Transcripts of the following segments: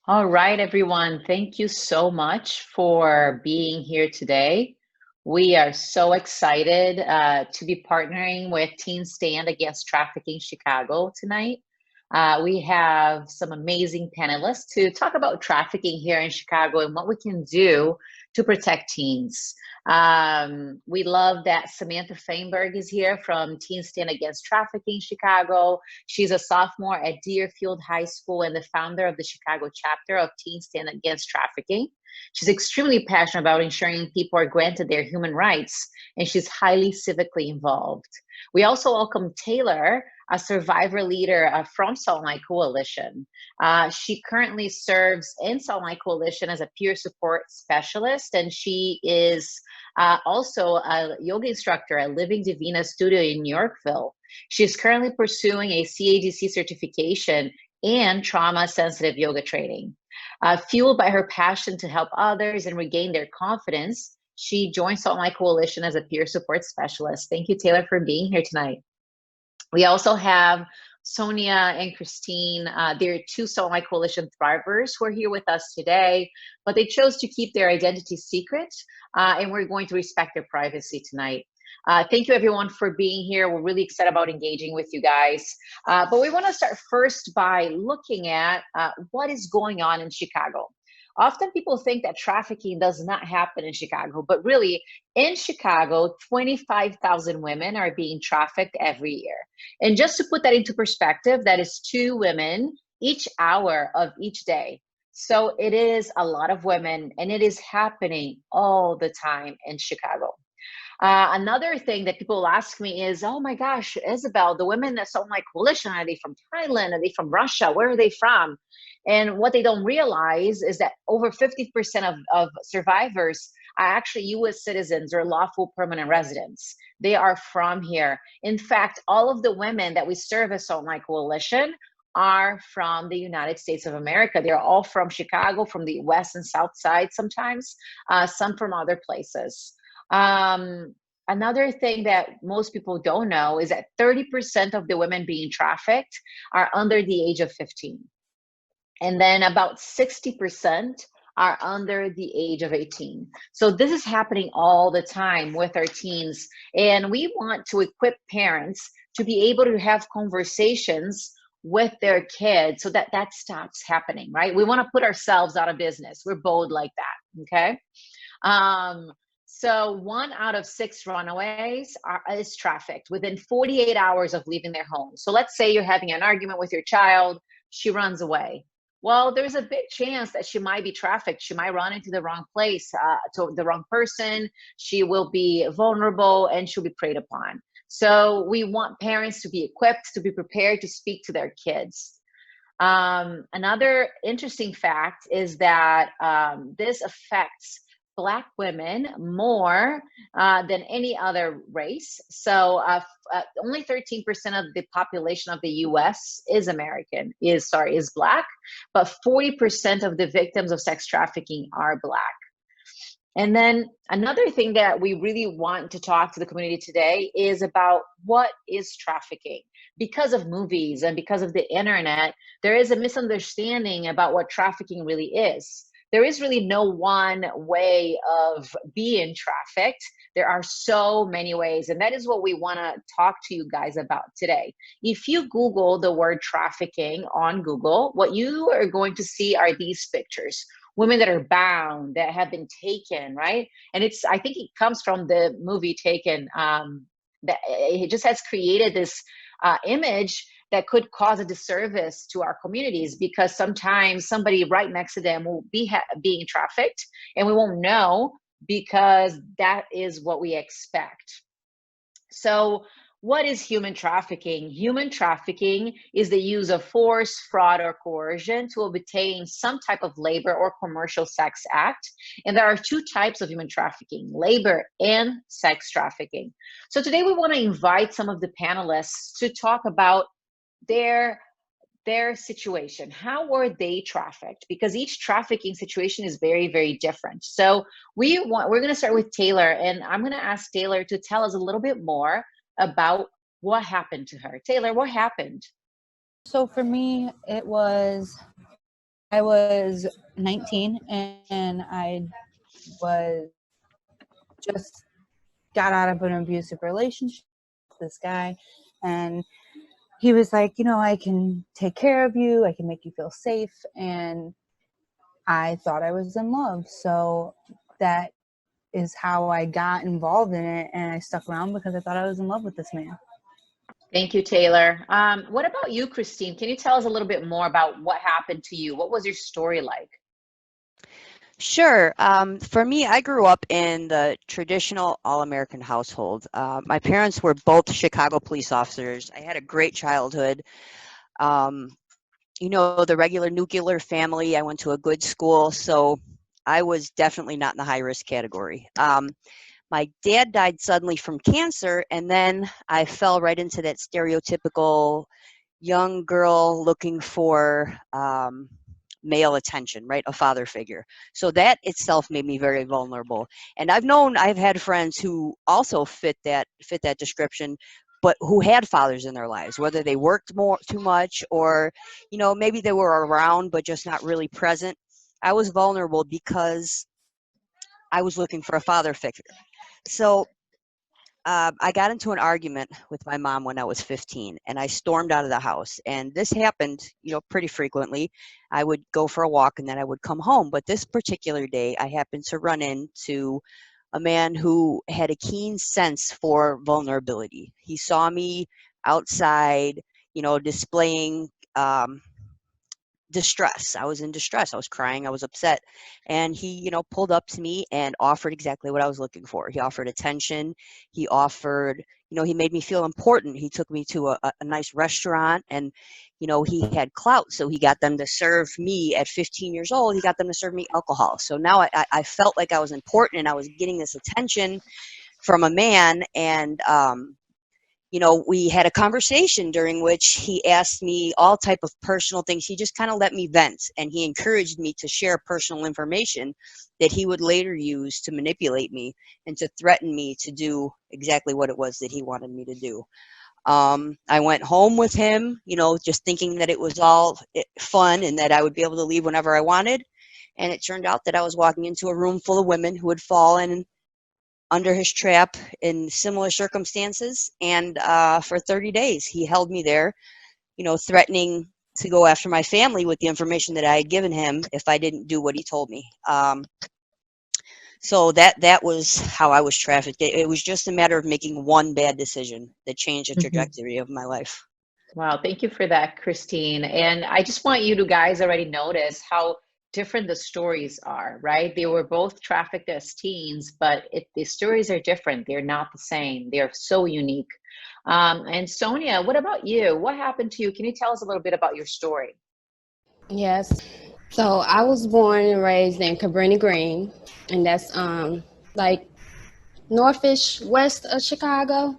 All right, everyone. Thank you so much for being here today. We are so excited to be partnering with Teen Stand Against Trafficking Chicago tonight. We have some amazing panelists to talk about trafficking here in Chicago and what we can do to protect teens. We love that Samantha Feinberg is here from Teen Stand Against Trafficking Chicago. She's a sophomore at Deerfield High School and the founder of the Chicago chapter of Teen Stand Against Trafficking. She's extremely passionate about ensuring people are granted their human rights, and she's highly civically involved. We also welcome Taylor, a survivor leader from Salt Lake Coalition. She currently serves in Salt Lake Coalition as a peer support specialist, and she is also a yoga instructor at Living Divina Studio in Yorkville. She's currently pursuing a CADC certification and trauma sensitive yoga training. Fueled by her passion to help others and regain their confidence, she joined Salt Lake Coalition as a peer support specialist. Thank you, Taylor, for being here tonight. We also have Sonia and Christine. They're two Salt Lake Coalition thrivers who are here with us today, but they chose to keep their identity secret, and we're going to respect their privacy tonight. Thank you, everyone, for being here. We're really excited about engaging with you guys. But we want to start first by looking at what is going on in Chicago. Often people think that trafficking does not happen in Chicago, but really, in Chicago, 25,000 women are being trafficked every year. And just to put that into perspective, that is 2 women each hour of each day. So it is a lot of women, and it is happening all the time in Chicago. Another thing that people ask me is, oh my gosh, Isabel, the women that sound like coalition, are they from Thailand? Are they from Russia? Where are they from? And what they don't realize is that over 50% of survivors are actually US citizens or lawful permanent residents. They are from here. In fact, all of the women that we serve as Salt Lake Coalition are from the United States of America. They're all from Chicago, from the west and south side sometimes, some from other places. Another thing that most people don't know is that 30% of the women being trafficked are under the age of 15. And then about 60% are under the age of 18. So this is happening all the time with our teens. And we want to equip parents to be able to have conversations with their kids so that that stops happening, right? We want to put ourselves out of business. We're bold like that, okay? So 1 out of 6 runaways is trafficked within 48 hours of leaving their home. So let's say you're having an argument with your child, she runs away. Well, there's a big chance that she might be trafficked. She might run into the wrong place, to the wrong person. She will be vulnerable and she'll be preyed upon. So we want parents to be equipped, to be prepared to speak to their kids. Another interesting fact is that this affects Black women more than any other race. So only 13% of the population of the US is is Black, but 40% of the victims of sex trafficking are Black. And then another thing that we really want to talk to the community today is about what is trafficking. Because of movies and because of the internet, there is a misunderstanding about what trafficking really is. There is really no one way of being trafficked. There are so many ways, and that is what we want to talk to you guys about today. If you Google the word trafficking on Google, what you are going to see are these pictures. Women that are bound, that have been taken, right? And I think it comes from the movie Taken. That it just has created this image that could cause a disservice to our communities, because sometimes somebody right next to them will be being trafficked and we won't know, because that is what we expect. So what is human trafficking? Human trafficking is the use of force, fraud, or coercion to obtain some type of labor or commercial sex act. And there are 2 types of human trafficking: labor and sex trafficking. So today we want to invite some of the panelists to talk about their situation. How were they trafficked? Because each trafficking situation is very, very different. So we're going to start with Taylor, and I'm going to ask Taylor to tell us a little bit more about what happened to her. Taylor, what happened? So for me, it was I was 19 and I was just got out of an abusive relationship with this guy, and he was like, I can take care of you, I can make you feel safe, and I thought I was in love. So that is how I got involved in it, and I stuck around because I thought I was in love with this man. Thank you, Taylor. What about you, Christine? Can you tell us a little bit more about what happened to you? What was your story like? Sure. For me, I grew up in the traditional all-American household. My parents were both Chicago police officers. I had a great childhood. Um, the regular nuclear family. I went to a good school, so I was definitely not in the high risk category. My dad died suddenly from cancer, and then I fell right into that stereotypical young girl looking for male attention, right? A father figure. So that itself made me very vulnerable. And I've had friends who also fit that description, but who had fathers in their lives, whether they worked more too much or, maybe they were around but just not really present. I was vulnerable because I was looking for a father figure. So I got into an argument with my mom when I was 15, and I stormed out of the house. And this happened, pretty frequently. I would go for a walk and then I would come home. But this particular day, I happened to run into a man who had a keen sense for vulnerability. He saw me outside, displaying distress. I was in distress. I was crying. I was upset. And he, pulled up to me and offered exactly what I was looking for. He offered attention. He offered, he made me feel important. He took me to a nice restaurant, and, he had clout. So he got them to serve me at 15 years old. He got them to serve me alcohol. So now I felt like I was important and I was getting this attention from a man. And, we had a conversation during which he asked me all type of personal things. He just kind of let me vent, and he encouraged me to share personal information that he would later use to manipulate me and to threaten me to do exactly what it was that he wanted me to do. I went home with him, just thinking that it was all fun and that I would be able to leave whenever I wanted. And it turned out that I was walking into a room full of women who had fallen under his trap in similar circumstances. And for 30 days, he held me there, threatening to go after my family with the information that I had given him if I didn't do what he told me. So that was how I was trafficked. It was just a matter of making one bad decision that changed the trajectory of my life. Wow, thank you for that, Christine. And I just want you to guys already notice how different the stories are, right? They were both trafficked as teens, but the stories are different. They're not the same. They're so unique. And Sonia, what about you? What happened to you? Can you tell us a little bit about your story? Yes. So I was born and raised in Cabrini Green, and that's like northish west of Chicago.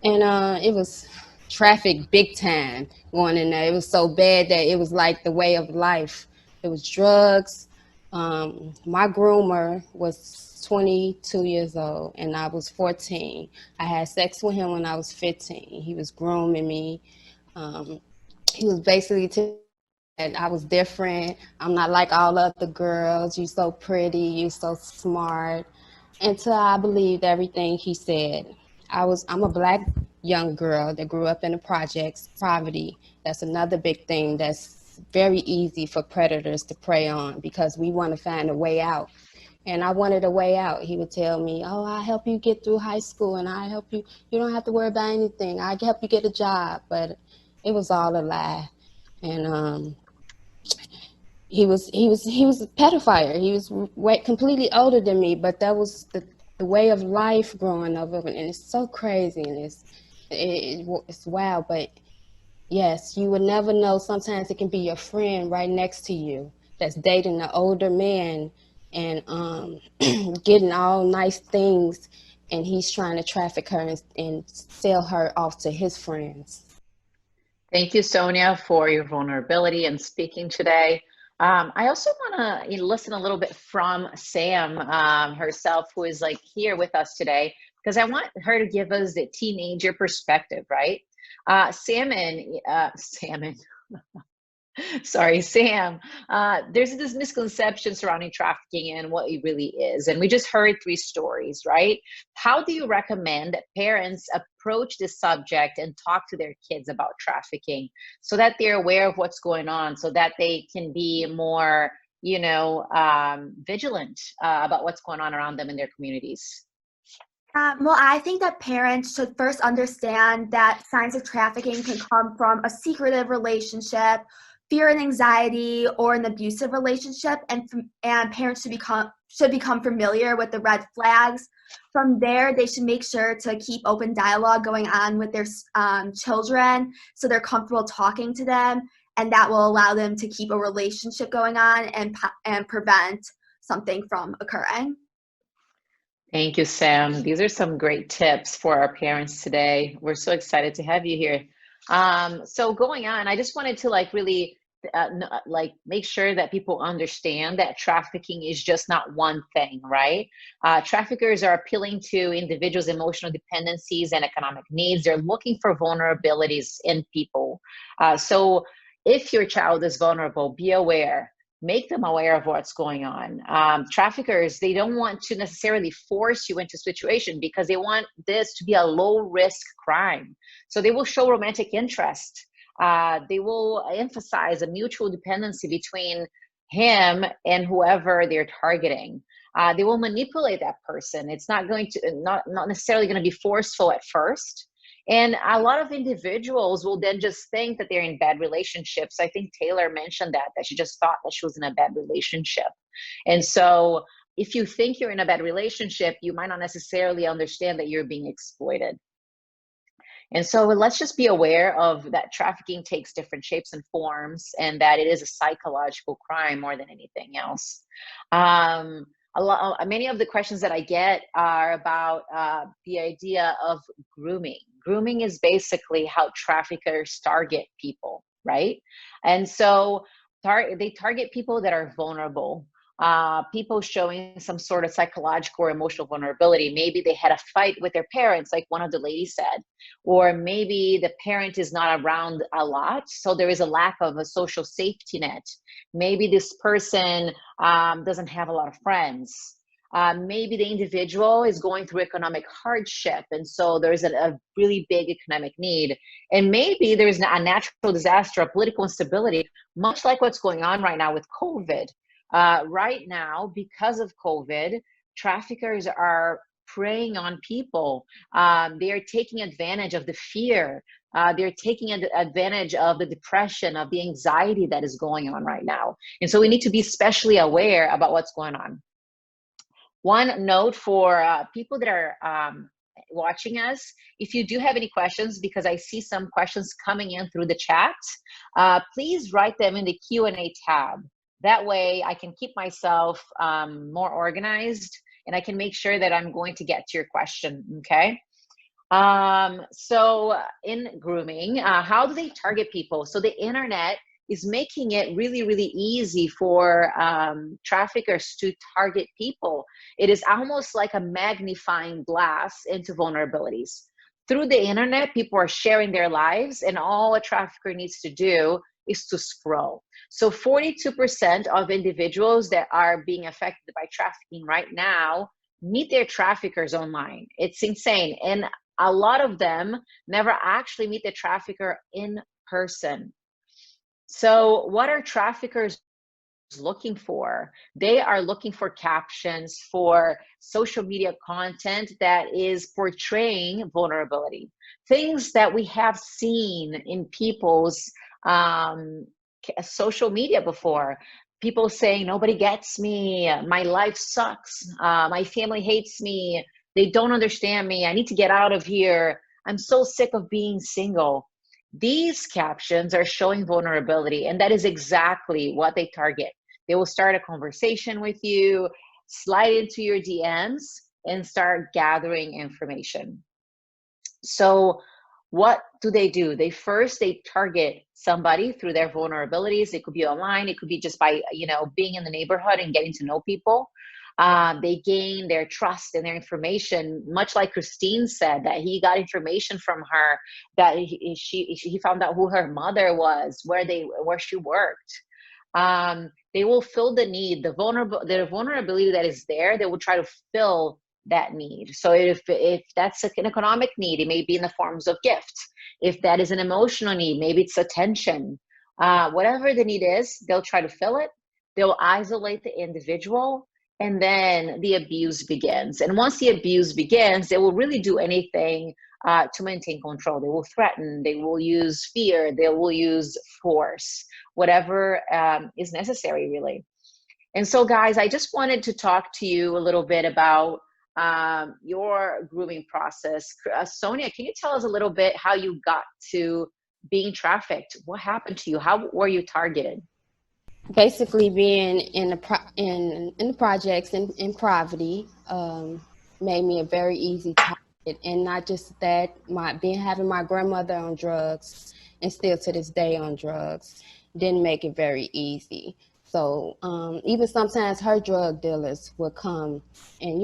And it was traffic big time going in there. It was so bad that it was like the way of life. It was drugs. My groomer was 22 years old and I was 14. I had sex with him when I was 15. He was grooming me. Um, he was basically and I was different. I'm not like all other girls. You so pretty, you so smart. Until I believed everything he said. I'm a black young girl that grew up in the projects, poverty. That's another big thing that's very easy for predators to prey on because we want to find a way out. And I wanted a way out. He would tell me, "Oh, I'll help you get through high school and I'll help you. You don't have to worry about anything. I'll help you get a job." But it was all a lie. And he was a pedophile. He was completely older than me, but that was the way of life growing up, and it's so crazy and it's wild. But yes, you would never know. Sometimes it can be your friend right next to you that's dating an older man and getting all nice things, and he's trying to traffic her and sell her off to his friends. Thank you, Sonia, for your vulnerability and speaking today. I also want to listen a little bit from Sam herself, who is like here with us today, because I want her to give us the teenager perspective, right? Salmon, Sorry, Sam. There's this misconception surrounding trafficking and what it really is. And we just heard 3 stories, right? How do you recommend that parents approach this subject and talk to their kids about trafficking so that they're aware of what's going on, so that they can be more, vigilant about what's going on around them in their communities? Well, I think that parents should first understand that signs of trafficking can come from a secretive relationship, fear and anxiety, or an abusive relationship, and parents should become familiar with the red flags. From there, they should make sure to keep open dialogue going on with their children, so they're comfortable talking to them, and that will allow them to keep a relationship going on and prevent something from occurring. Thank you, Sam. These are some great tips for our parents today. We're so excited to have you here. So going on, I just wanted to really make sure that people understand that trafficking is just not one thing, right? Traffickers are appealing to individuals' emotional dependencies and economic needs. They're looking for vulnerabilities in people. So if your child is vulnerable, be aware. Make them aware of what's going on. Traffickers, they don't want to necessarily force you into a situation because they want this to be a low risk crime. So they will show romantic interest. They will emphasize a mutual dependency between him and whoever they're targeting. They will manipulate that person. It's not necessarily going to be forceful at first. And a lot of individuals will then just think that they're in bad relationships. I think Taylor mentioned that she just thought that she was in a bad relationship. And so if you think you're in a bad relationship, you might not necessarily understand that you're being exploited. And so let's just be aware of that trafficking takes different shapes and forms, and that it is a psychological crime more than anything else. Many of the questions that I get are about the idea of grooming. Grooming is basically how traffickers target people, right? And so they target people that are vulnerable, people showing some sort of psychological or emotional vulnerability. Maybe they had a fight with their parents, like one of the ladies said, or maybe the parent is not around a lot, so there is a lack of a social safety net. Maybe this person doesn't have a lot of friends. Maybe the individual is going through economic hardship, and so there's a really big economic need. And maybe there's a natural disaster, a political instability, much like what's going on right now with COVID. Right now, because of COVID, traffickers are preying on people. They are taking advantage of the fear. They're taking advantage of the depression, of the anxiety that is going on right now. And so we need to be especially aware about what's going on. One note for people that are watching us, if you do have any questions, because I see some questions coming in through the chat, please write them in the Q&A tab. That way I can keep myself more organized, and I can make sure that I'm going to get to your question, okay? So in grooming, how do they target people? So the internet is making it really, really easy for traffickers to target people. It is almost like a magnifying glass into vulnerabilities. Through the internet, people are sharing their lives, and all a trafficker needs to do is to scroll. So 42% of individuals that are being affected by trafficking right now meet their traffickers online. It's insane. And a lot of them never actually meet the trafficker in person. So what are traffickers looking for? They are looking for captions, for social media content that is portraying vulnerability. Things that we have seen in people's social media before. People saying, nobody gets me, my life sucks, my family hates me, they don't understand me, I need to get out of here, I'm so sick of being single. These captions are showing vulnerability, and that is exactly what they target. They will start a conversation with you, slide into your DMs, and start gathering information. So what do? They target somebody through their vulnerabilities. It could be online, it could be just by being in the neighborhood and getting to know people. They gain their trust and their information, much like Christine said, that he got information from her, that he found out who her mother was, where she worked. They will fill the need, the vulnerability that is there. They will try to fill that need. So if that's an economic need, it may be in the forms of gifts. If that is an emotional need, maybe it's attention. Whatever the need is, they'll try to fill it. They'll isolate the individual, and then the abuse begins. And once the abuse begins, they will really do anything to maintain control. They will threaten, they will use fear, they will use force, whatever is necessary, really. And so, guys, I just wanted to talk to you a little bit about your grooming process. Sonia, can you tell us a little bit how you got to being trafficked? What happened to you? How were you targeted? Basically, being in the projects in poverty made me a very easy target, and not just that, having my grandmother on drugs, and still to this day on drugs, didn't make it very easy. So even sometimes her drug dealers would come and,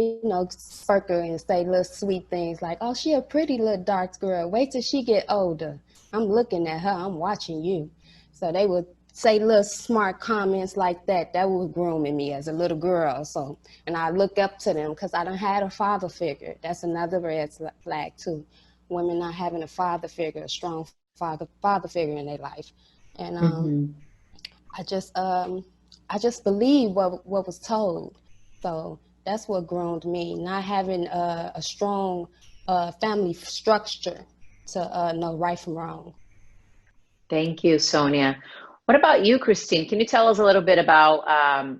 spurk her and say little sweet things like, oh, she a pretty little dark girl. Wait till she get older. I'm looking at her. I'm watching you. So they would say little smart comments like that. That was grooming me as a little girl. So, and I look up to them because I done had a father figure. That's another red flag too. Women not having a father figure, a strong father figure in their life. And I just believed what was told. So that's what groomed me, not having a strong family structure to know right from wrong. Thank you, Sonia. What about you, Christine? Can you tell us a little bit about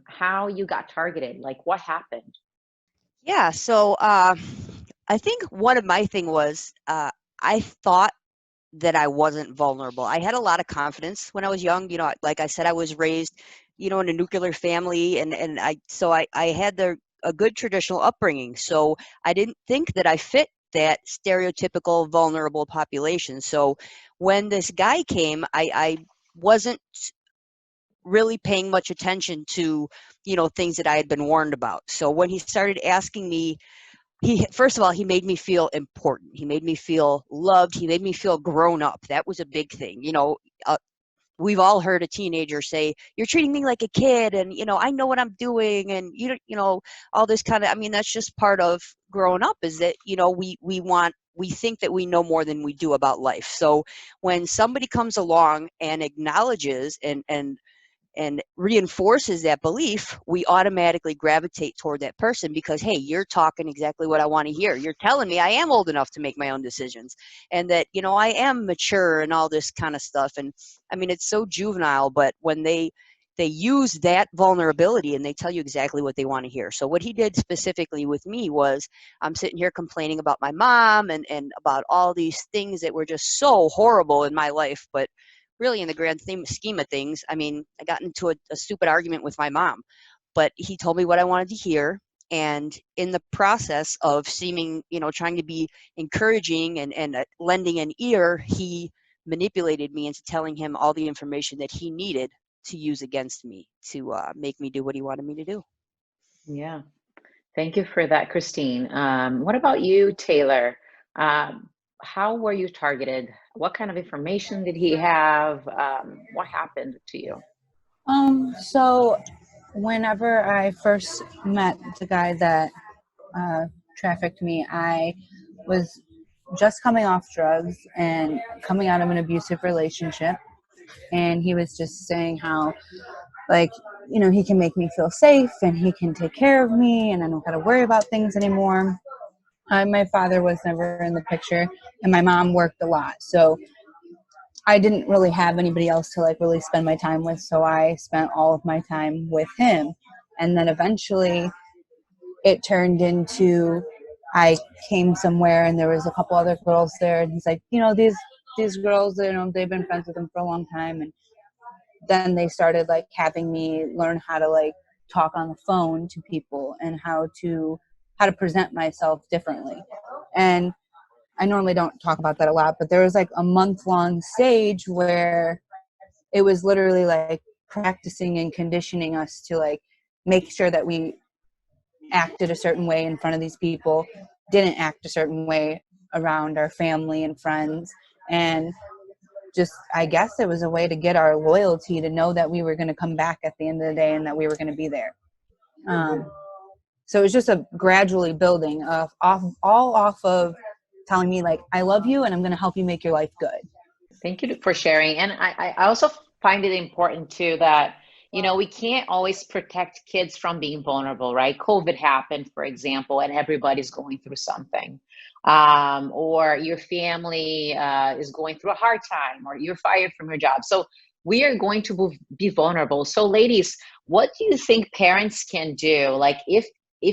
how you got targeted? Like, what happened? Yeah, so I think one of my thing was I thought that I wasn't vulnerable. I had a lot of confidence when I was young. Like I said, I was raised, in a nuclear family, and I had a good traditional upbringing. So I didn't think that I fit that stereotypical vulnerable population. So when this guy came, I wasn't really paying much attention to, things that I had been warned about. So when he started asking me, first of all, he made me feel important. He made me feel loved. He made me feel grown up. That was a big thing. We've all heard a teenager say, "You're treating me like a kid," and I know what I'm doing, and all this kind of. I mean, that's just part of growing up. Is that we think that we know more than we do about life. So when somebody comes along and acknowledges and reinforces that belief, we automatically gravitate toward that person because, hey, you're talking exactly what I want to hear. You're telling me I am old enough to make my own decisions, and that, I am mature and all this kind of stuff. And I mean, it's so juvenile, but when they use that vulnerability and they tell you exactly what they want to hear. So what he did specifically with me was, I'm sitting here complaining about my mom and about all these things that were just so horrible in my life, but really in the grand scheme of things, I mean, I got into a stupid argument with my mom, but he told me what I wanted to hear. And in the process of seeming, trying to be encouraging and lending an ear, he manipulated me into telling him all the information that he needed to use against me to make me do what he wanted me to do. Yeah. Thank you for that, Christine. What about you, Taylor? How were you targeted? What kind of information did he have? What happened to you? So whenever I first met the guy that trafficked me, I was just coming off drugs and coming out of an abusive relationship. And he was just saying how, like, he can make me feel safe and he can take care of me and I don't got to worry about things anymore. My father was never in the picture and my mom worked a lot. So I didn't really have anybody else to really spend my time with. So I spent all of my time with him. And then eventually it turned into, I came somewhere and there was a couple other girls there. And he's like, these girls, they've been friends with him for a long time. And then they started having me learn how to talk on the phone to people and how to present myself differently. And I normally don't talk about that a lot, but there was a month-long stage where it was literally practicing and conditioning us to make sure that we acted a certain way in front of these people, didn't act a certain way around our family and friends. And just, I guess it was a way to get our loyalty, to know that we were going to come back at the end of the day and that we were going to be there. So it was just a gradually building of all off of telling me, like, I love you and I'm going to help you make your life good. Thank you for sharing. And I also find it important too that, we can't always protect kids from being vulnerable, right? COVID happened, for example, and everybody's going through something. Or your family is going through a hard time, or you're fired from your job. So we are going to be vulnerable. So ladies, what do you think parents can do? Like if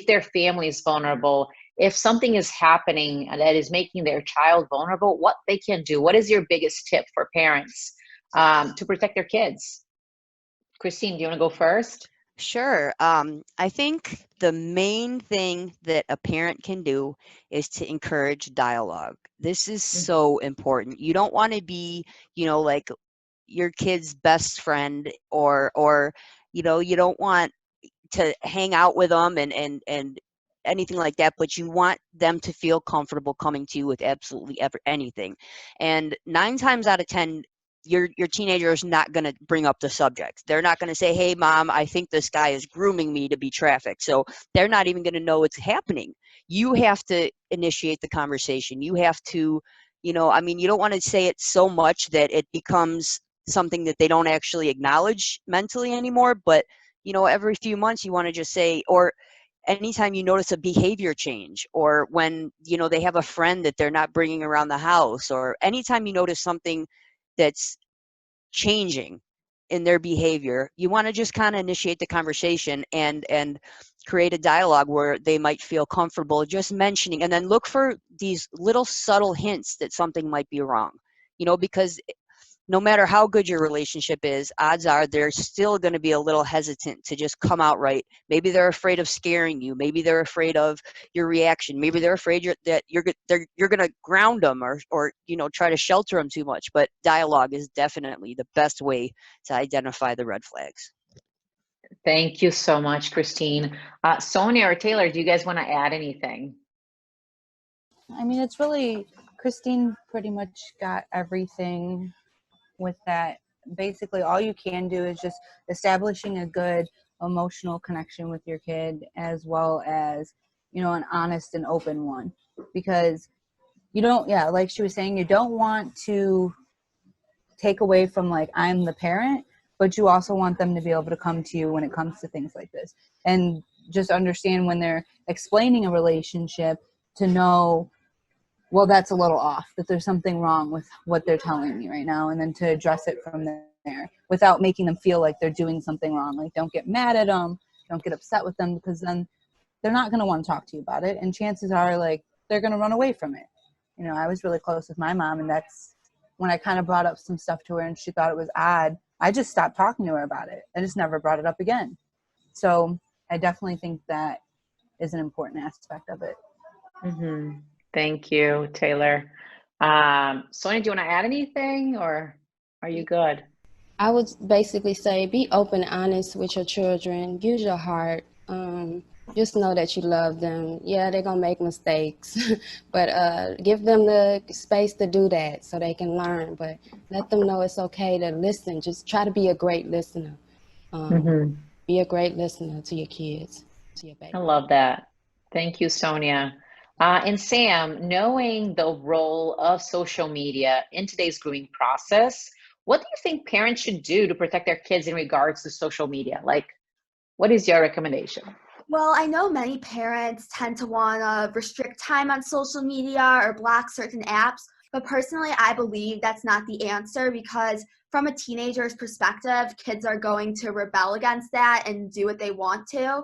their family is vulnerable, if something is happening that is making their child vulnerable, what they can do? What is your biggest tip for parents to protect their kids? Christine, do you want to go first? Sure. I think the main thing that a parent can do is to encourage dialogue. This is so important. You don't want to be, like your kid's best friend, or you don't want to hang out with them and anything like that, but you want them to feel comfortable coming to you with absolutely anything. And 9 times out of 10, your teenager is not going to bring up the subject. They're not going to say, hey mom, I think this guy is grooming me to be trafficked. So they're not even going to know it's happening. You have to initiate the conversation. You have to, you don't want to say it so much that it becomes something that they don't actually acknowledge mentally anymore. But every few months you want to just say, or anytime you notice a behavior change, or when they have a friend that they're not bringing around the house, or anytime you notice something that's changing in their behavior, you want to just kind of initiate the conversation and create a dialogue where they might feel comfortable just mentioning, and then look for these little subtle hints that something might be wrong, because no matter how good your relationship is, odds are they're still going to be a little hesitant to just come out right. Maybe they're afraid of scaring you. Maybe they're afraid of your reaction. Maybe they're afraid that you're going to ground them or try to shelter them too much. But dialogue is definitely the best way to identify the red flags. Thank you so much, Christine. Sonia or Taylor, do you guys want to add anything? I mean, it's really, Christine pretty much got everything with that. Basically, all you can do is just establishing a good emotional connection with your kid, as well as, an honest and open one. Because you don't, like she was saying, you don't want to take away from, like, I'm the parent, but you also want them to be able to come to you when it comes to things like this. And just understand when they're explaining a relationship, to know, well, that's a little off, that there's something wrong with what they're telling me right now, and then to address it from there without making them feel like they're doing something wrong. Like, don't get mad at them, don't get upset with them, because then they're not going to want to talk to you about it, and chances are, like, they're going to run away from it. I was really close with my mom, and that's when I kind of brought up some stuff to her and she thought it was odd. I just stopped talking to her about it. I just never brought it up again. So I definitely think that is an important aspect of it. Mm-hmm. Thank you, Taylor. Sonia, do you want to add anything, or are you good? I would basically say be open and honest with your children. Use your heart. Just know that you love them. Yeah, they're gonna make mistakes, but give them the space to do that so they can learn. But let them know it's okay to listen. Just try to be a great listener. Be a great listener to your kids, to your baby. I love that. Thank you, Sonia. And Sam, knowing the role of social media in today's grooming process, what do you think parents should do to protect their kids in regards to social media? Like, what is your recommendation? Well, I know many parents tend to want to restrict time on social media or block certain apps, but personally, I believe that's not the answer, because from a teenager's perspective, kids are going to rebel against that and do what they want to.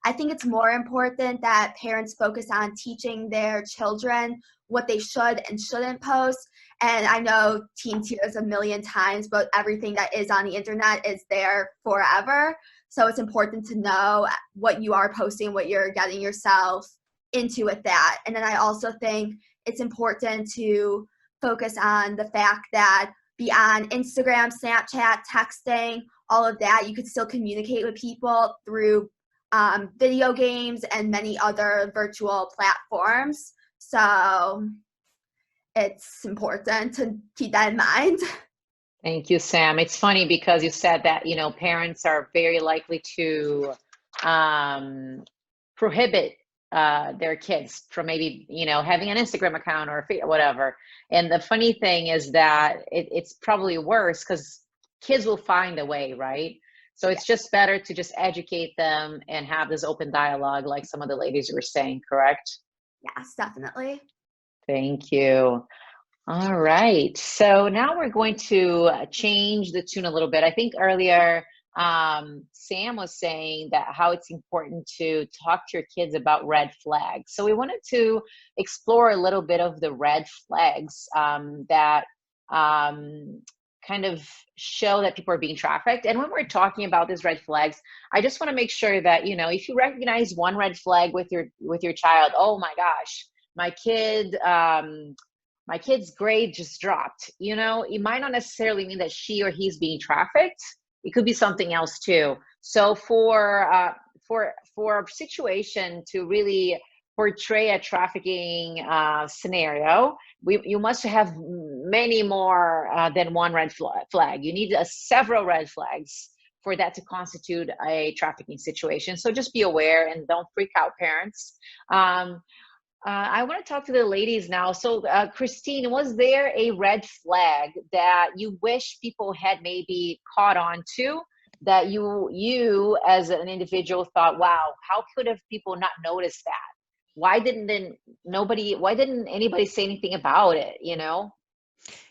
I think it's more important that parents focus on teaching their children what they should and shouldn't post. And I know teens hear this a million times, but everything that is on the internet is there forever. So it's important to know what you are posting, what you're getting yourself into with that. And then I also think it's important to focus on the fact that beyond Instagram, Snapchat, texting, all of that, you could still communicate with people through video games and many other virtual platforms. So it's important to keep that in mind. Thank you, Sam. It's funny because you said that, parents are very likely to prohibit their kids from maybe, having an Instagram account or whatever. And the funny thing is that it's probably worse because kids will find a way, right? So it's just better to just educate them and have this open dialogue like some of the ladies were saying, correct? Yes, definitely. Thank you. All right. So now we're going to change the tune a little bit. I think earlier Sam was saying that how it's important to talk to your kids about red flags. So we wanted to explore a little bit of the red flags that kind of show that people are being trafficked. And when we're talking about these red flags, I just want to make sure that, if you recognize one red flag with your child, oh my gosh, my kid's grade just dropped. It might not necessarily mean that she or he's being trafficked. It could be something else too. So for a situation to really portray a trafficking scenario, you must have many more than one red flag. You need several red flags for that to constitute a trafficking situation. So just be aware and don't freak out, parents. I want to talk to the ladies now. So, Christine, was there a red flag that you wish people had maybe caught on to, that you as an individual thought, wow, how could have people not noticed that? Why didn't anybody say anything about it,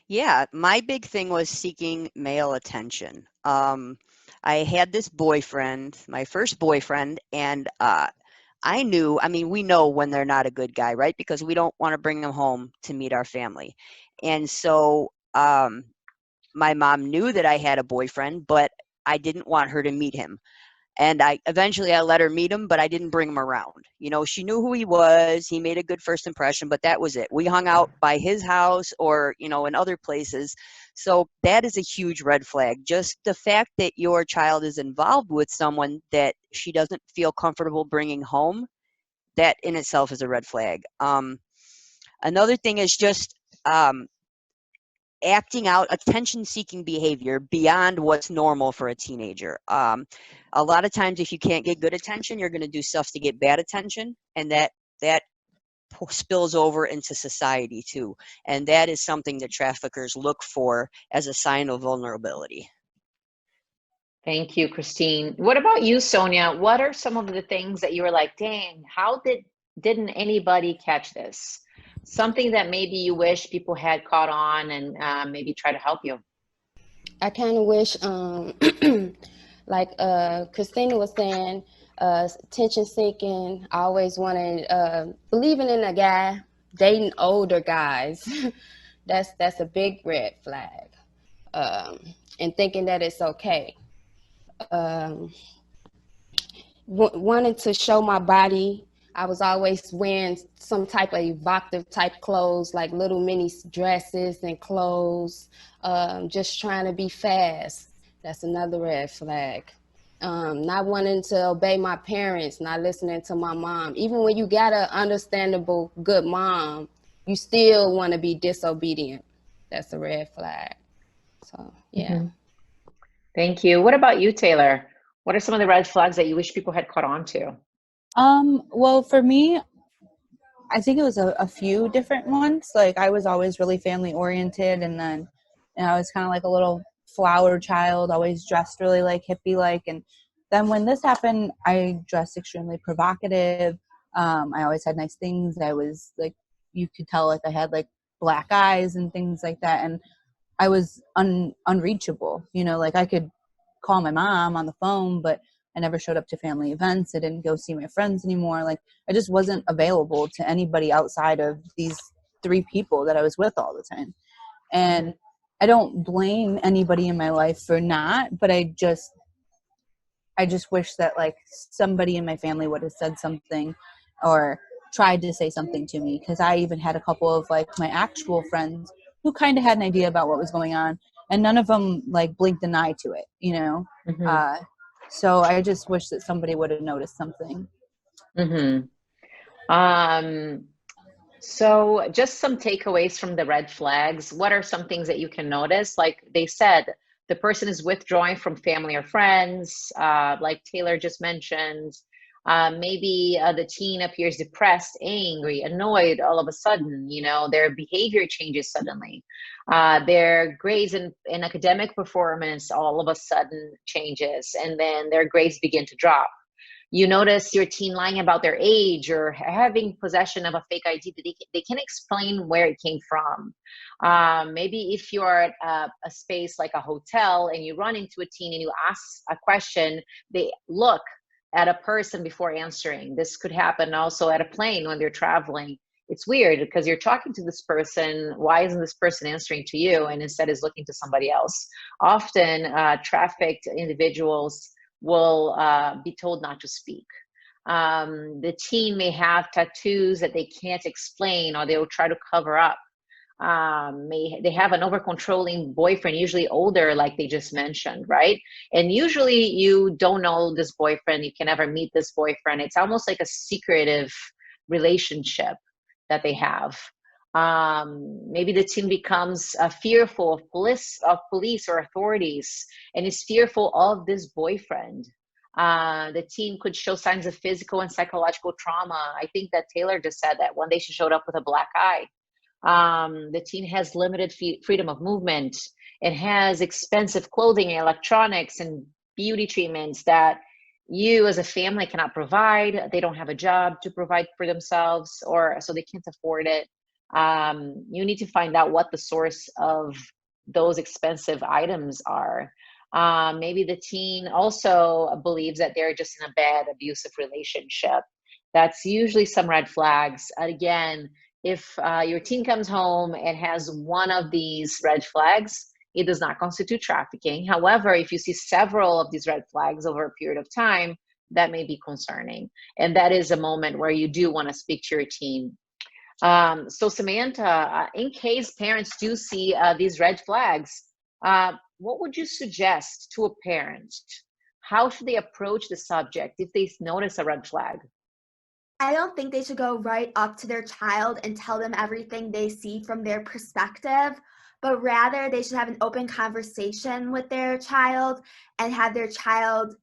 Yeah, my big thing was seeking male attention. I had this boyfriend, my first boyfriend, and we know when they're not a good guy, right? Because we don't want to bring them home to meet our family. And so my mom knew that I had a boyfriend, but I didn't want her to meet him. And I let her meet him, but I didn't bring him around. She knew who he was. He made a good first impression, but that was it. We hung out by his house or, in other places. So that is a huge red flag. Just the fact that your child is involved with someone that she doesn't feel comfortable bringing home, that in itself is a red flag. Another thing is just acting out attention-seeking behavior beyond what's normal for a teenager. A lot of times, if you can't get good attention, you're going to do stuff to get bad attention, and that spills over into society too. And that is something that traffickers look for as a sign of vulnerability. Thank you, Christine. What about you, Sonia? What are some of the things that you were like, dang, how didn't anybody catch this? Something that maybe you wish people had caught on and maybe try to help you. I kind of wish, like Christina was saying, attention seeking. I always wanted believing in a guy, dating older guys. that's a big red flag. And thinking that it's okay. Wanted to show my body. I was always wearing some type of evocative type clothes, like little mini dresses and clothes, just trying to be fast. That's another red flag. Not wanting to obey my parents, not listening to my mom. Even when you got an understandable, good mom, you still want to be disobedient. That's a red flag. So, yeah. Mm-hmm. Thank you. What about you, Taylor? What are some of the red flags that you wish people had caught on to? Well, for me, I think it was a few different ones. Like, I was always really family oriented, and then I was kind of like a little flower child, always dressed really like hippie like. And then when this happened, I dressed extremely provocative. I always had nice things. I was like, you could tell like I had like black eyes and things like that. And I was unreachable, like I could call my mom on the phone, but I never showed up to family events. I didn't go see my friends anymore. Like, I just wasn't available to anybody outside of these 3 people that I was with all the time. And I don't blame anybody in my life for not, but I just wish that like somebody in my family would have said something or tried to say something to me. Cause I even had a couple of like my actual friends who kind of had an idea about what was going on, and none of them like blinked an eye to it, Mm-hmm. So I just wish that somebody would have noticed something. Mm-hmm. So just some takeaways from the red flags. What are some things that you can notice? Like they said, the person is withdrawing from family or friends, like Taylor just mentioned. Maybe the teen appears depressed, angry, annoyed all of a sudden. Their behavior changes suddenly. Their grades and academic performance all of a sudden changes, and then their grades begin to drop. You notice your teen lying about their age or having possession of a fake ID that they can explain where it came from. Maybe if you're at a space like a hotel and you run into a teen and you ask a question, they look at a person before answering. This could happen also at a plane when they're traveling. It's weird because you're talking to this person. Why isn't this person answering to you and instead is looking to somebody else? Often trafficked individuals will be told not to speak. The teen may have tattoos that they can't explain or they will try to cover up. They have an over-controlling boyfriend, usually older, like they just mentioned, right? And usually you don't know this boyfriend, you can never meet this boyfriend. It's almost like a secretive relationship that they have. Maybe the teen becomes fearful of police or authorities and is fearful of this boyfriend. The teen could show signs of physical and psychological trauma. I think that Taylor just said that one day she showed up with a black eye. The teen has limited freedom of movement and has expensive clothing and electronics and beauty treatments that you as a family cannot provide. They don't have a job to provide for themselves, or so they can't afford it. You need to find out what the source of those expensive items are. Maybe the teen also believes that they're just in a bad abusive relationship. That's usually some red flags. Again, if your teen comes home and has one of these red flags, it does not constitute trafficking. However, if you see several of these red flags over a period of time, that may be concerning. And that is a moment where you do want to speak to your teen. So Samantha, in case parents do see these red flags, what would you suggest to a parent? How should they approach the subject if they notice a red flag? I don't think they should go right up to their child and tell them everything they see from their perspective, but rather they should have an open conversation with their child and have their child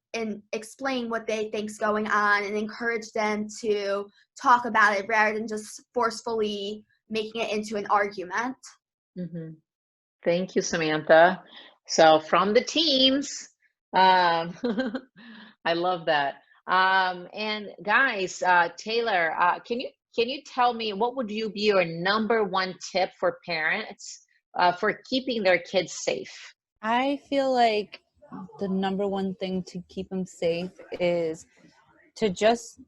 explain what they think's going on and encourage them to talk about it rather than just forcefully making it into an argument. Mm-hmm. Thank you, Samantha. So from the teens, I love that. And guys, Taylor, can you tell me what would you be your number one tip for parents for keeping their kids safe? I feel like the number one thing to keep them safe is to just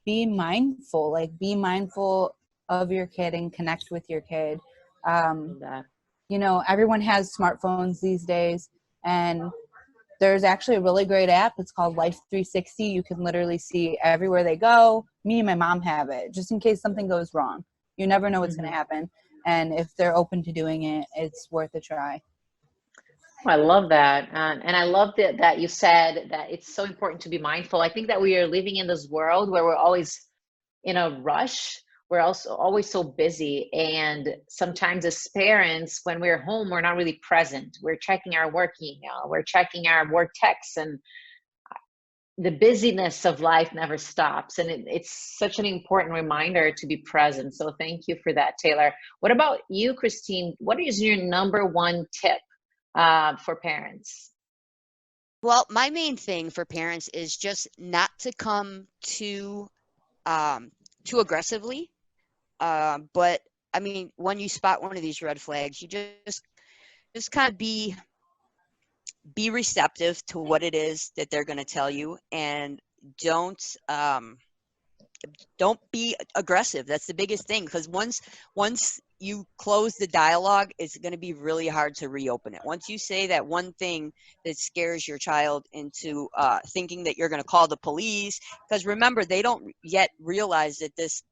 be mindful. Like, be mindful of your kid and connect with your kid. Everyone has smartphones these days, and there's actually a really great app. It's called Life 360. You can literally see everywhere they go. Me and my mom have it, just in case something goes wrong. You never know what's going to happen. And if they're open to doing it, it's worth a try. I love that. And I love that you said that it's so important to be mindful. I think that we are living in this world where we're always in a rush. We're also always so busy. And sometimes as parents, when we're home, we're not really present. We're checking our work email, we're checking our work texts, and the busyness of life never stops. And it's such an important reminder to be present. So thank you for that, Taylor. What about you, Christine? What is your number one tip for parents? Well, my main thing for parents is just not to come too aggressively. But I mean, when you spot one of these red flags, you just kind of be receptive to what it is that they're going to tell you, and don't be aggressive. That's the biggest thing, because once you close the dialogue, it's going to be really hard to reopen it. Once you say that one thing that scares your child into thinking that you're going to call the police, because remember, they don't yet realize that this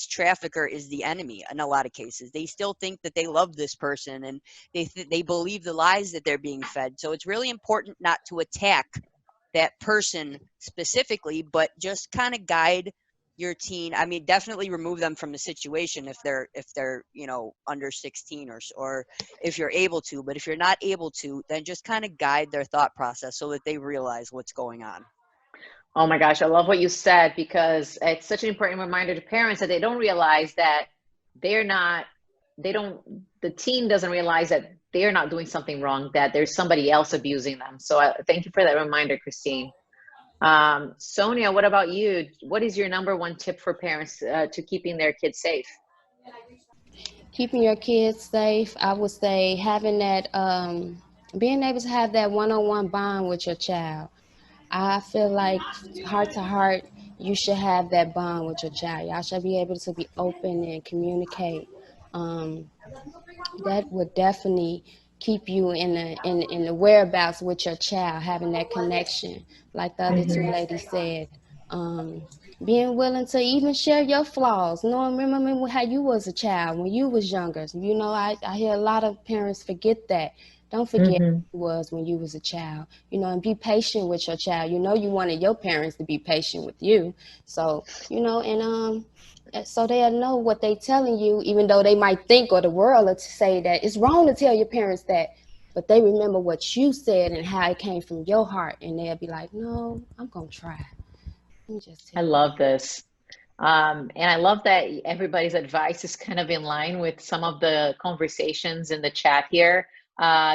trafficker is the enemy. In a lot of cases, they still think that they love this person, and they believe the lies that they're being fed. So it's really important not to attack that person specifically, but just kind of guide your teen. I mean, definitely remove them from the situation if they're under 16 or if you're able to. But if you're not able to, then just kind of guide their thought process so that they realize what's going on. Oh my gosh, I love what you said, because it's such an important reminder to parents that they don't realize that the teen doesn't realize that they're not doing something wrong, that there's somebody else abusing them. So thank you for that reminder, Christine. Sonia, what about you? What is your number one tip for parents to keeping their kids safe? Keeping your kids safe, I would say having that, being able to have that one-on-one bond with your child. I feel like heart to heart, you should have that bond with your child. Y'all should be able to be open and communicate. That would definitely keep you in the whereabouts with your child, having that connection, like the other two ladies said. Being willing to even share your flaws. Remember how you was a child when you was younger. You know, I hear a lot of parents forget that. Don't forget who you was when you was a child. You know, and be patient with your child. You know, you wanted your parents to be patient with you. So, you know, and so they'll know what they telling you, even though they might think, or the world will say that it's wrong to tell your parents that, but they remember what you said and how it came from your heart, and they'll be like, no, I'm gonna try. I love this. And I love that everybody's advice is kind of in line with some of the conversations in the chat here.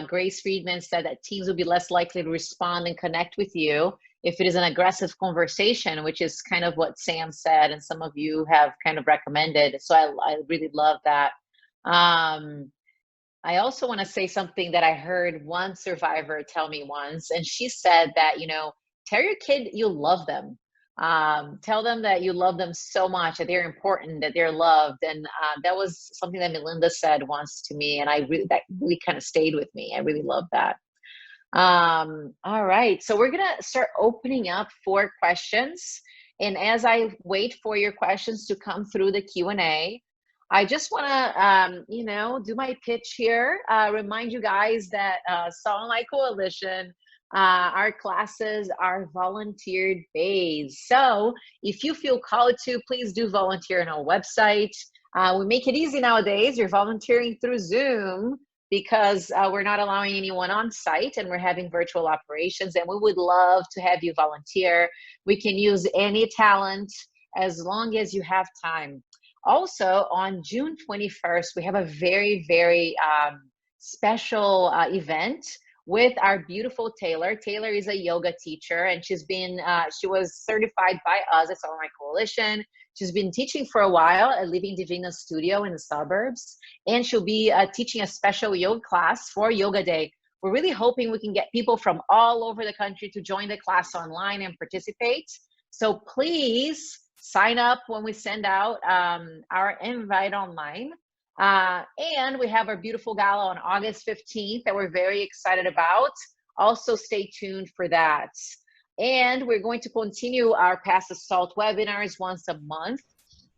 Grace Friedman said that teens will be less likely to respond and connect with you if it is an aggressive conversation, which is kind of what Sam said, and some of you have kind of recommended. So I really love that. I also want to say something that I heard one survivor tell me once, and she said that, you know, tell your kid you love them. Tell them that you love them so much, that they're important, that they're loved. And that was something that Melinda said once to me, and that really kind of stayed with me. I really love that. All right, so we're gonna start opening up for questions. And as I wait for your questions to come through the Q&A, I just wanna, you know, do my pitch here. Remind you guys that Salt and Light Coalition, our classes are volunteered based. So if you feel called to, please do volunteer on our website. We make it easy nowadays. You're volunteering through Zoom because we're not allowing anyone on site, and we're having virtual operations, and we would love to have you volunteer. We can use any talent as long as you have time. Also, on June 21st, we have a very, very special event with our beautiful Taylor. Taylor is a yoga teacher, and she was certified by us at Salt and Light Coalition. She's been teaching for a while at Living Divina Studio in the suburbs, and she'll be teaching a special yoga class for Yoga Day. We're really hoping we can get people from all over the country to join the class online and participate. So please sign up when we send out our invite online. And we have our beautiful gala on August 15th that we're very excited about. Also stay tuned for that. And we're going to continue our Pass the Salt webinars once a month.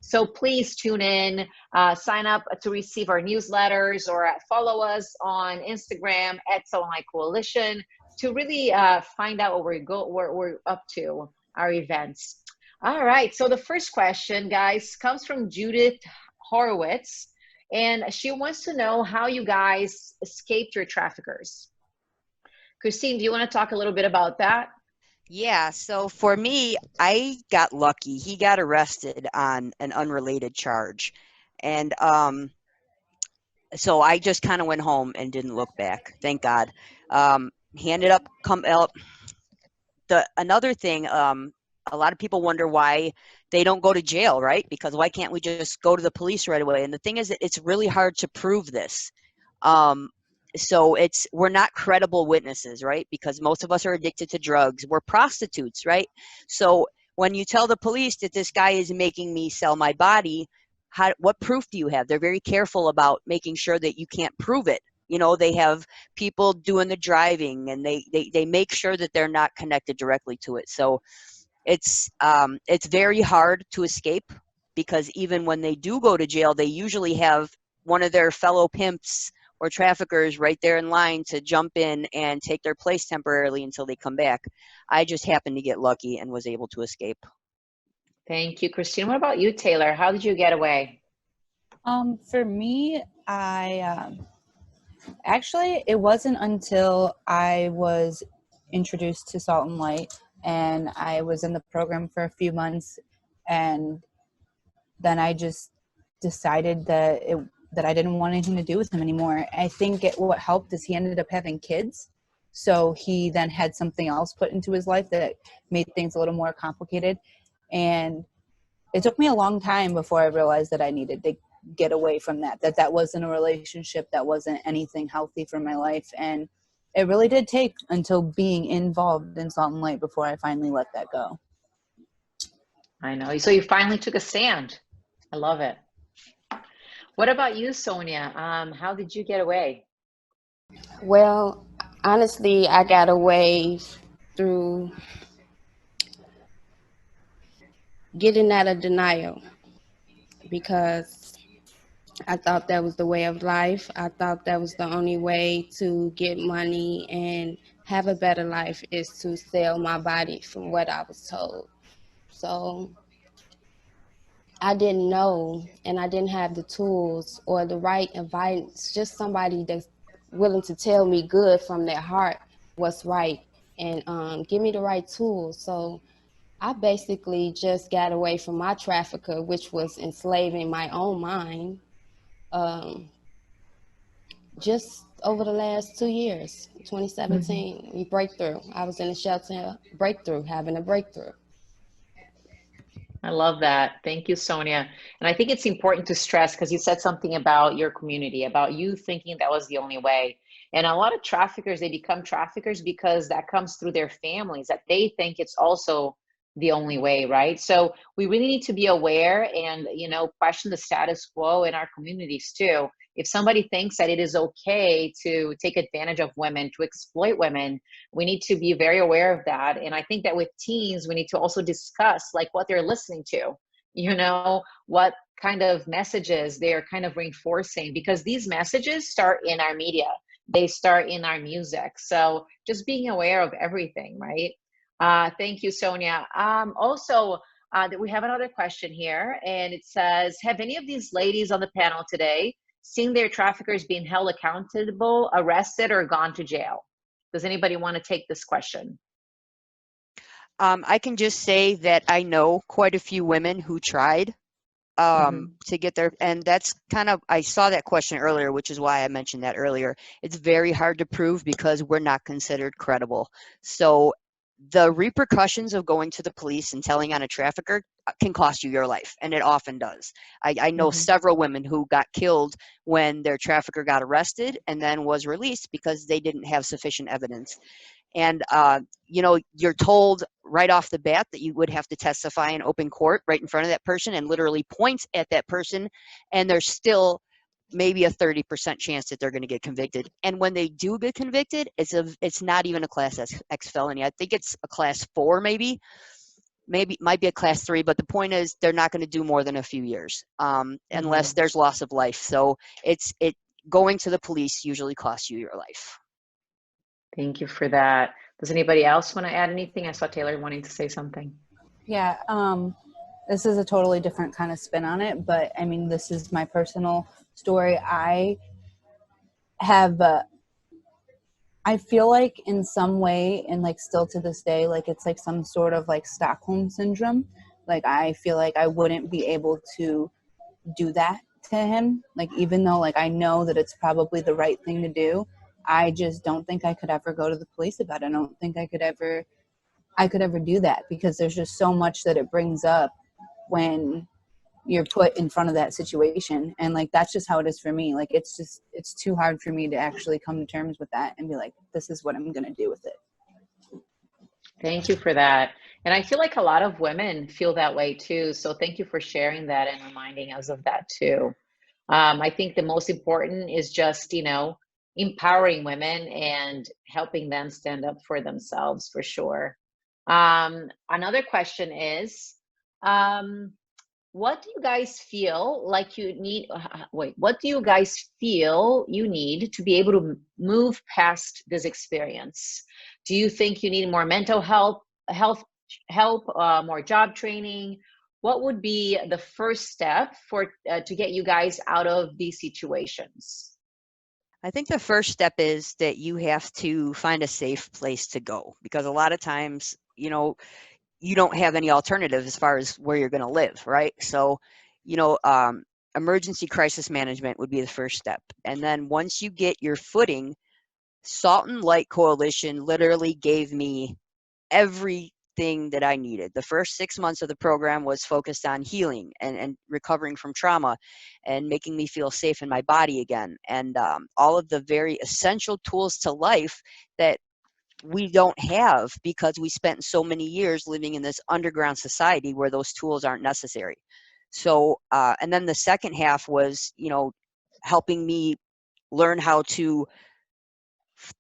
So please tune in, sign up to receive our newsletters, or follow us on Instagram at Salt and Light Coalition to really find out what we're up to, our events. All right, so the first question, guys, comes from Judith Horowitz, and she wants to know how you guys escaped your traffickers. Christine, do you want to talk a little bit about that? Yeah, so for me, I got lucky. He got arrested on an unrelated charge. And so I just kind of went home and didn't look back. Thank God. He ended up another thing, a lot of people wonder why they don't go to jail, right? Because why can't we just go to the police right away? And the thing is that it's really hard to prove this. So we're not credible witnesses, right? Because most of us are addicted to drugs. We're prostitutes, right? So when you tell the police that this guy is making me sell my body, what proof do you have? They're very careful about making sure that you can't prove it. You know, they have people doing the driving, and they make sure that they're not connected directly to it. So it's very hard to escape, because even when they do go to jail, they usually have one of their fellow pimps or traffickers right there in line to jump in and take their place temporarily until they come back. I just happened to get lucky and was able to escape. Thank you, Christine. What about you, Taylor? How did you get away? For me, I actually, it wasn't until I was introduced to Salt and Light, and I was in the program for a few months, and then I just decided that I didn't want anything to do with him anymore. I think what helped is he ended up having kids, so he then had something else put into his life that made things a little more complicated, and it took me a long time before I realized that I needed to get away from that wasn't a relationship, that wasn't anything healthy for my life. And it really did take until being involved in Salt and Light before I finally let that go. I know. So you finally took a stand. I love it. What about you, Sonia? How did you get away? Well, honestly, I got away through getting out of denial because I thought that was the way of life. I thought that was the only way to get money and have a better life is to sell my body from what I was told. So I didn't know, and I didn't have the tools or the right advice, just somebody that's willing to tell me good from their heart what's right and give me the right tools. So I basically just got away from my trafficker, which was enslaving my own mind, just over the last 2 years, 2017, we breakthrough. I was in a shelter, having a breakthrough. I love that. Thank you, Sonia. And I think it's important to stress because you said something about your community, about you thinking that was the only way. And a lot of traffickers, they become traffickers because that comes through their families, that they think it's also the only way, right? So we really need to be aware and, question the status quo in our communities too. If somebody thinks that it is okay to take advantage of women, to exploit women, we need to be very aware of that. And I think that with teens, we need to also discuss like what they're listening to, what kind of messages they're kind of reinforcing, because these messages start in our media, they start in our music. So just being aware of everything, right? Thank you, Sonia. Also, we have another question here, and it says, have any of these ladies on the panel today seen their traffickers being held accountable, arrested, or gone to jail? Does anybody want to take this question? I can just say that I know quite a few women who tried to get there, and that's kind of, I saw that question earlier, which is why I mentioned that earlier. It's very hard to prove because we're not considered credible. So the repercussions of going to the police and telling on a trafficker can cost you your life, and it often does. I know several women who got killed when their trafficker got arrested and then was released because they didn't have sufficient evidence. And you're told right off the bat that you would have to testify in open court right in front of that person and literally point at that person, and there's still maybe a 30% chance that they're going to get convicted. And when they do get convicted, it's not even a class X felony. I think it's a class 4, maybe it might be a class 3, but the point is they're not going to do more than a few years unless there's loss of life. So going to the police usually costs you your life. Thank you for that. Does anybody else want to add anything? I saw Taylor wanting to say something. Yeah, this is a totally different kind of spin on it, but I mean, this is my personal story. I feel like in some way, and like still to this day, like it's like some sort of like Stockholm syndrome. Like I feel like I wouldn't be able to do that to him. Like even though like I know that it's probably the right thing to do, I just don't think I could ever go to the police about it. I don't think I could ever do that because there's just so much that it brings up when you're put in front of that situation. And like that's just how it is for me. Like it's too hard for me to actually come to terms with that and be like, this is what I'm going to do with it. Thank you for that. And I feel like a lot of women feel that way too. So thank you for sharing that and reminding us of that too. I think the most important is just, empowering women and helping them stand up for themselves for sure. Another question is, what do you guys feel like you need? Wait, what do you guys feel you need to be able to move past this experience? Do you think you need more mental help, more job training? What would be the first step for to get you guys out of these situations? I think the first step is that you have to find a safe place to go, because a lot of times, you don't have any alternative as far as where you're going to live, right? So, you know, emergency crisis management would be the first step. And then once you get your footing, Salt and Light Coalition literally gave me everything that I needed. The first 6 months of the program was focused on healing and recovering from trauma and making me feel safe in my body again. And all of the very essential tools to life that we don't have because we spent so many years living in this underground society where those tools aren't necessary. So, and then the second half was, helping me learn how to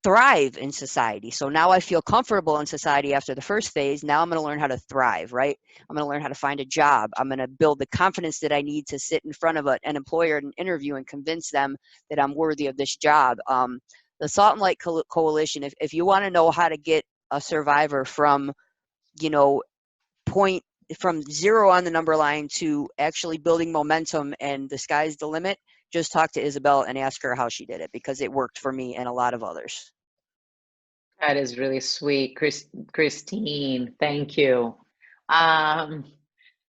thrive in society. So now I feel comfortable in society after the first phase. Now I'm going to learn how to thrive, right? I'm going to learn how to find a job. I'm going to build the confidence that I need to sit in front of an employer in an interview and convince them that I'm worthy of this job. The Salt and Light Coalition, if you want to know how to get a survivor from, point from zero on the number line to actually building momentum and the sky's the limit, just talk to Isabel and ask her how she did it, because it worked for me and a lot of others. That is really sweet, Christine. Thank you. All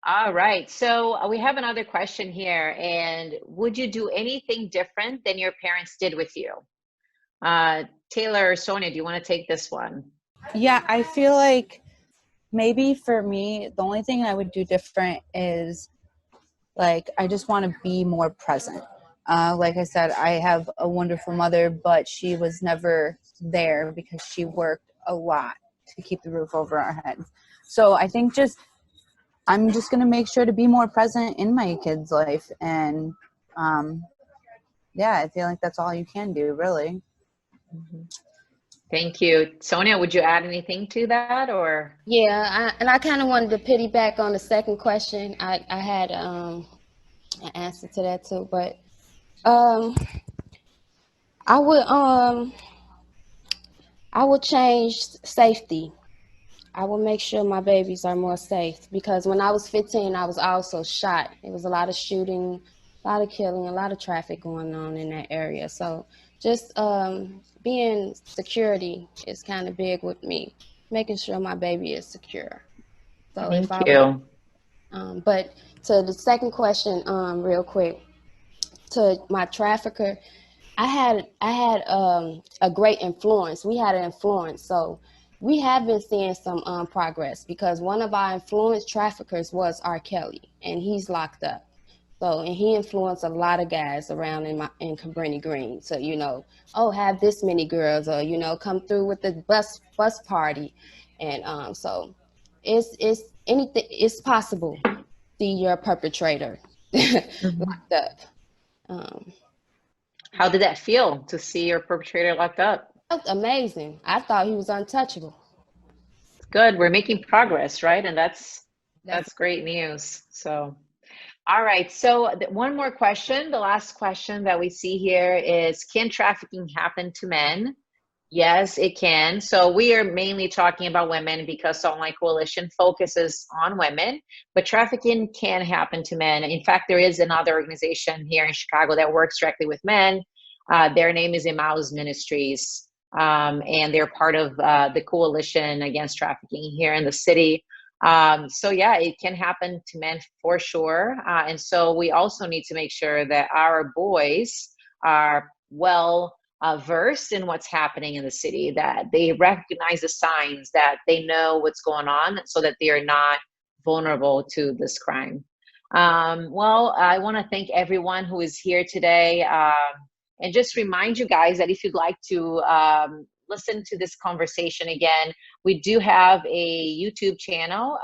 right, so we have another question here. And would you do anything different than your parents did with you? Taylor or Sonia, do you want to take this one? Yeah, I feel like maybe for me, the only thing I would do different is like, I just want to be more present. Like I said, I have a wonderful mother, but she was never there because she worked a lot to keep the roof over our heads. So I think I'm just going to make sure to be more present in my kid's life. And yeah, I feel like that's all you can do, really. Thank you. Sonia, would you add anything to that, or? Yeah, I kind of wanted to piggyback on the second question. I had an answer to that too, but I would change safety. I will make sure my babies are more safe, because when I was 15, I was also shot. It was a lot of shooting, a lot of killing, a lot of traffic going on in that area. So just being security is kind of big with me, making sure my baby is secure. So Thank you. But to the second question, real quick, to my trafficker, I had a great influence. We had an influence, so we have been seeing some progress, because one of our influence traffickers was R. Kelly, and he's locked up. So, and he influenced a lot of guys around in Cabrini Green. So, have this many girls, or come through with the bus party, and so it's anything. It's possible. See your perpetrator locked up. How did that feel to see your perpetrator locked up? Felt amazing. I thought he was untouchable. Good. We're making progress, right? And that's great news. So, all right. So one more question. The last question that we see here is, can trafficking happen to men? Yes, it can. So we are mainly talking about women because Salt and Light Coalition focuses on women, but trafficking can happen to men. In fact, there is another organization here in Chicago that works directly with men. Their name is Emmaus Ministries, and they're part of the coalition against trafficking here in the city. So yeah, it can happen to men for sure. And so we also need to make sure that our boys are well versed in what's happening in the city, that they recognize the signs, that they know what's going on, so that they are not vulnerable to this crime. Well, I want to thank everyone who is here today, and just remind you guys that if you'd like to listen to this conversation again, we do have a YouTube channel,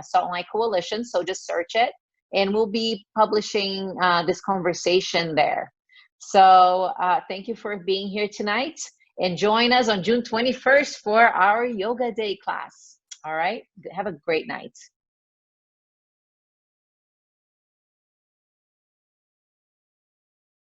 Salt and Light Coalition, so just search it, and we'll be publishing this conversation there. So thank you for being here tonight, and join us on June 21st for our Yoga Day class. All right, have a great night.